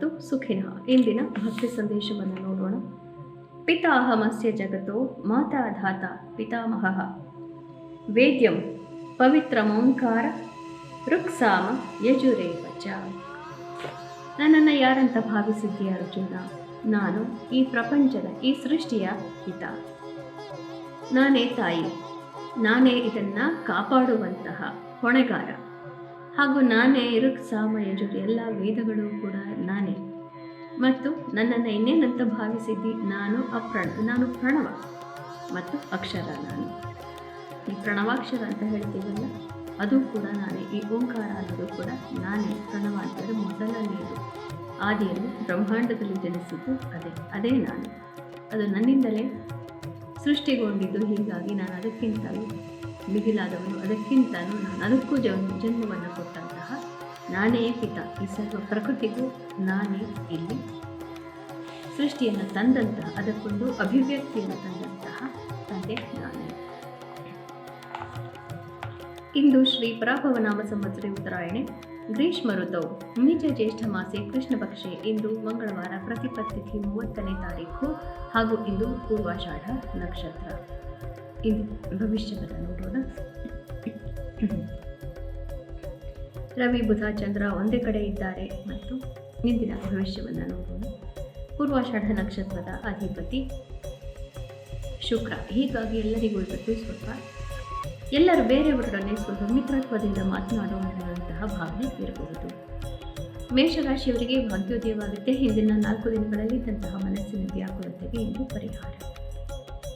ಭವಂತು ಸುಖಿನಃ. ಇಂದಿನ ಭಕ್ತಿ ಸಂದೇಶವನ್ನು ನೋಡೋಣ. ಪಿತಾಹಮಸ್ಯ ಜಗತೋ ಮಾತಾ ಧಾತ ಪಿತಾಮಹಃ ವೇದ್ಯಂ ಪವಿತ್ರಮೋಂಕಾರ ಋಕ್ಸಾಮ ಯಜುರೇವ ಚ. ನನ್ನನ್ನು ಯಾರಂತ ಭಾವಿಸಿದ್ದೀಯ ಅರ್ಜುನ? ನಾನು ಈ ಪ್ರಪಂಚದ, ಈ ಸೃಷ್ಟಿಯ ಪಿತ. ನಾನೇ ತಾಯಿ, ನಾನೇ ಇದನ್ನು ಕಾಪಾಡುವಂತಹ ಹೊಣೆಗಾರ, ಹಾಗೂ ನಾನೇ ಋಕ್ಸಾಮ ಯಜುರ್, ಎಲ್ಲ ವೇದಗಳು ಕೂಡ ನಾನೇ. ಮತ್ತು ನನ್ನನ್ನು ಇನ್ನೇನಂತ ಭಾವಿಸಿದ್ದಿ? ನಾನು ಪ್ರಣವ ಮತ್ತು ಅಕ್ಷರ. ನಾನು ಈ ಪ್ರಣವಾಕ್ಷರ ಅಂತ ಹೇಳ್ತೀವಲ್ಲ, ಅದು ಕೂಡ ನಾನೇ. ಈ ಓಂಕಾರ ಅನ್ನೋದು ಕೂಡ ನಾನೇ. ಪ್ರಣವ ಅಂತಂದರೆ ಮೊದಲನೆಯದು, ಆದಿಯಲ್ಲಿ ಬ್ರಹ್ಮಾಂಡದಲ್ಲಿ ಜನಿಸಿದ್ದು ಅದೇ ನಾನು. ಅದು ನನ್ನಿಂದಲೇ ಸೃಷ್ಟಿಗೊಂಡಿದ್ದು. ಹೀಗಾಗಿ ನಾನು ಅದಕ್ಕಿಂತಲೂ ಮಿಗಿಲಾದವನು, ಅದಕ್ಕಿಂತಲೂ ನಾನು ಅದಕ್ಕೂ ಜನ್ಮವನ್ನು ಕೊಟ್ಟಂತಹ ನಾನೇ ಪಿತ. ಈ ಸರ್ವ ಪ್ರಕೃತಿಗೂ ನಾನೇ ಇಲ್ಲಿ ಸೃಷ್ಟಿಯನ್ನು ತಂದಂತಹ, ಅದಕ್ಕೊಂದು ಅಭಿವ್ಯಕ್ತಿಯನ್ನು ತಂದಂತಹ ತಂದೆ ನಾನೇ. ಇಂದು ಶ್ರೀ ಪರಾಭವನಾಮ ಸಂವತ್ಸರೆ ಉತ್ತರಾಯಣೆ ಗ್ರೀಷ್ಮ ಋತೌ ನಿಜ ಜ್ಯೇಷ್ಠ ಮಾಸೆ ಕೃಷ್ಣ ಪಕ್ಷೆ. ಇಂದು ಮಂಗಳವಾರ, ಪ್ರತಿಪತ್ತಿಥಿ 30ನೇ ತಾರೀಕು, ಹಾಗೂ ಇಂದು ಪೂರ್ವಾಷಾಢ ನಕ್ಷತ್ರ. ಇಂದು ಭವಿಷ್ಯವನ್ನು ನೋಡೋಣ. ರವಿ, ಬುಧ, ಚಂದ್ರ ಒಂದೇ ಕಡೆ ಇದ್ದಾರೆ. ಮತ್ತು ಇಂದಿನ ಭವಿಷ್ಯವನ್ನು ನೋಡೋಣ. ಪೂರ್ವಾಷಾಢ ನಕ್ಷತ್ರದ ಅಧಿಪತಿ ಶುಕ್ರ. ಹೀಗಾಗಿ ಎಲ್ಲರಿಗೂ ಇವತ್ತು ಸ್ವಲ್ಪ ಎಲ್ಲರೂ ಬೇರೆಯವರೊಡನೆ ಸ್ವಲ್ಪ ಮಿತ್ರತ್ವದಿಂದ ಮಾತನಾಡುವಂತಹ ಭಾವನೆ ಇರಬಹುದು. ಮೇಷರಾಶಿಯವರಿಗೆ ಭಾಗ್ಯೋದಯವಾಗುತ್ತೆ. ಹಿಂದಿನ 4 ದಿನಗಳಲ್ಲಿ ಇದ್ದಂತಹ ಮನಸ್ಸಿನ ವ್ಯಾಕುಲತೆಗೆ ಇಂದು ಪರಿಹಾರ.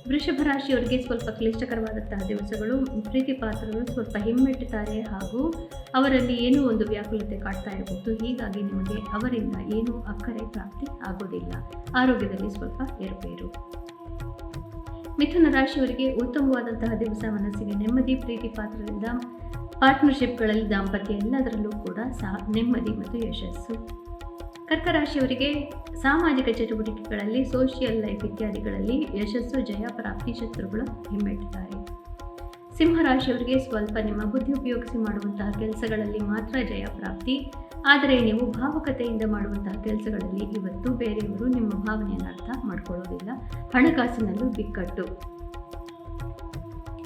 ವೃಷಭ ರಾಶಿಯವರಿಗೆ ಸ್ವಲ್ಪ ಕ್ಲಿಷ್ಟಕರವಾದಂತಹ ದಿವಸಗಳು. ಪ್ರೀತಿ ಪಾತ್ರರು ಸ್ವಲ್ಪ ಹಿಮ್ಮೆಟ್ಟುತ್ತಾರೆ, ಹಾಗೂ ಅವರಲ್ಲಿ ಏನೋ ಒಂದು ವ್ಯಾಕುಲತೆ ಕಾಡ್ತಾ ಇರಬಹುದು. ಹೀಗಾಗಿ ನಿಮಗೆ ಅವರಿಂದ ಏನೂ ಅಕ್ಕರೆ ಪ್ರಾಪ್ತಿ ಆಗೋದಿಲ್ಲ. ಆರೋಗ್ಯದಲ್ಲಿ ಸ್ವಲ್ಪ ಏರುಪೇರು. ಮಿಥುನ ರಾಶಿಯವರಿಗೆ ಉತ್ತಮವಾದಂತಹ ದಿವಸ. ಮನಸ್ಸಿಗೆ ನೆಮ್ಮದಿ, ಪ್ರೀತಿ ಪಾತ್ರರಿಂದ ಪಾರ್ಟ್ನರ್ಶಿಪ್ಗಳಲ್ಲಿ, ದಾಂಪತ್ಯ ಎಲ್ಲದರಲ್ಲೂ ಕೂಡ ನೆಮ್ಮದಿ ಮತ್ತು ಯಶಸ್ಸು. ಕರ್ಕ ರಾಶಿಯವರಿಗೆ ಸಾಮಾಜಿಕ ಚಟುವಟಿಕೆಗಳಲ್ಲಿ, ಸೋಷಿಯಲ್ ಲೈಫ್ ಇತ್ಯಾದಿಗಳಲ್ಲಿ ಯಶಸ್ಸು, ಜಯ ಪ್ರಾಪ್ತಿ. ಶತ್ರುಗಳು ಹಿಮ್ಮೆಟ್ಟುತ್ತಾರೆ. ಸಿಂಹರಾಶಿಯವರಿಗೆ ಸ್ವಲ್ಪ ನಿಮ್ಮ ಬುದ್ಧಿ ಉಪಯೋಗಿಸಿ ಮಾಡುವಂತಹ ಕೆಲಸಗಳಲ್ಲಿ ಮಾತ್ರ ಜಯ ಪ್ರಾಪ್ತಿ. ಆದರೆ ನೀವು ಭಾವುಕತೆಯಿಂದ ಮಾಡುವಂತಹ ಕೆಲಸಗಳಲ್ಲಿ ಇವತ್ತು ಬೇರೆಯವರು ನಿಮ್ಮ ಭಾವನೆಯನ್ನು ಅರ್ಥ ಮಾಡಿಕೊಳ್ಳೋದಿಲ್ಲ. ಹಣಕಾಸಿನಲ್ಲೂ ಬಿಕ್ಕಟ್ಟು.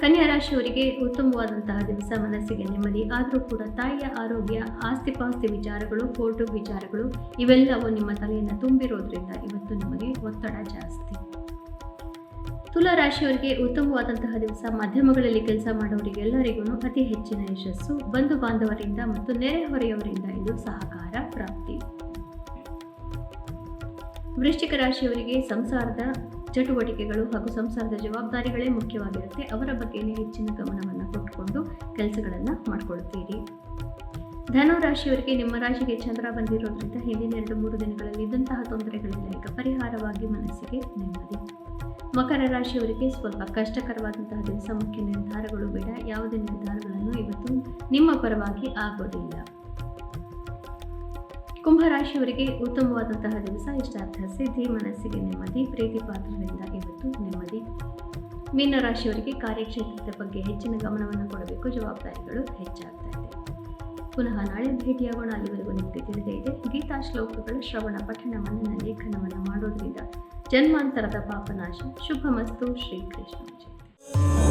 ಕನ್ಯಾ ರಾಶಿಯವರಿಗೆ ಉತ್ತಮವಾದಂತಹ ದಿವಸ. ಮನಸ್ಸಿಗೆ ನೆಮ್ಮದಿ, ಆದರೂ ಕೂಡ ತಾಯಿಯ ಆರೋಗ್ಯ, ಆಸ್ತಿಪಾಸ್ತಿ ವಿಚಾರಗಳು, ಕೋರ್ಟು ವಿಚಾರಗಳು ಇವೆಲ್ಲವೂ ನಿಮ್ಮ ತಲೆಯನ್ನು ತುಂಬಿರೋದ್ರಿಂದ ಇವತ್ತು ನಿಮಗೆ ಒತ್ತಡ ಜಾಸ್ತಿ. ತುಲಾ ರಾಶಿಯವರಿಗೆ ಉತ್ತಮವಾದಂತಹ ದಿವಸ. ಮಾಧ್ಯಮಗಳಲ್ಲಿ ಕೆಲಸ ಮಾಡೋರಿಗೆಲ್ಲರಿಗೂ ಅತಿ ಹೆಚ್ಚಿನ ಯಶಸ್ಸು. ಬಂಧು ಬಾಂಧವರಿಂದ ಮತ್ತು ನೆರೆಹೊರೆಯವರಿಂದ ಇದು ಸಹಕಾರ ಪ್ರಾಪ್ತಿ. ವೃಶ್ಚಿಕ ರಾಶಿಯವರಿಗೆ ಸಂಸಾರದ ಚಟುವಟಿಕೆಗಳು ಹಾಗೂ ಸಂಸಾರದ ಜವಾಬ್ದಾರಿಗಳೇ ಮುಖ್ಯವಾಗಿರುತ್ತೆ. ಅವರ ಬಗ್ಗೆನೇ ಹೆಚ್ಚಿನ ಗಮನವನ್ನು ಕೊಟ್ಟುಕೊಂಡು ಕೆಲಸಗಳನ್ನು ಮಾಡಿಕೊಳ್ತೀರಿ. ಧನು ರಾಶಿಯವರಿಗೆ ನಿಮ್ಮ ರಾಶಿಗೆ ಚಂದ್ರ ಬಂದಿರೋದ್ರಿಂದ ಹಿಂದಿನ 2-3 ದಿನಗಳಲ್ಲಿ ಇದ್ದಂತಹ ತೊಂದರೆಗಳೆಲ್ಲ ಈಗ ಪರಿಹಾರವಾಗಿ ಮನಸ್ಸಿಗೆ ನೆಮ್ಮದಿ. ಮಕರ ರಾಶಿಯವರಿಗೆ ಸ್ವಲ್ಪ ಕಷ್ಟಕರವಾದಂತಹ ದಿವಸ. ಮುಖ್ಯ ನಿರ್ಧಾರಗಳು ಬೇಡ. ಯಾವುದೇ ನಿರ್ಧಾರಗಳನ್ನು ಇವತ್ತು ನಿಮ್ಮ ಪರವಾಗಿ ಆಗೋದಿಲ್ಲ. ಕುಂಭರಾಶಿಯವರಿಗೆ ಉತ್ತಮವಾದಂತಹ ದಿವಸ. ಇಷ್ಟಾರ್ಥ ಸಿದ್ಧಿ, ಮನಸ್ಸಿಗೆ ನೆಮ್ಮದಿ, ಪ್ರೀತಿ ಪಾತ್ರರಿಂದ ಇವತ್ತು ನೆಮ್ಮದಿ. ಮೀನರಾಶಿಯವರಿಗೆ ಕಾರ್ಯಕ್ಷೇತ್ರದ ಬಗ್ಗೆ ಹೆಚ್ಚಿನ ಗಮನವನ್ನು ಕೊಡಬೇಕು. ಜವಾಬ್ದಾರಿಗಳು ಹೆಚ್ಚಾಗ್ತಾ ಇದೆ. ಪುನಃ ನಾಳೆ ಭೇಟಿಯಾಗೋಣ. ಅಲ್ಲಿವರೆಗೂ ನಿಮಗೆ ತಿಳಿದೇ ಇದೆ. ಗೀತಾ ಶ್ಲೋಕಗಳು ಶ್ರವಣ, ಪಠಣ, ಮನನ, ಲೇಖನವನ್ನು ಮಾಡೋದ್ರಿಂದ ಜನ್ಮಾಂತರದ ಪಾಪನಾಶ. ಶುಭಮಸ್ತು. ಶ್ರೀಕೃಷ್ಣ ಜಯಂತಿ.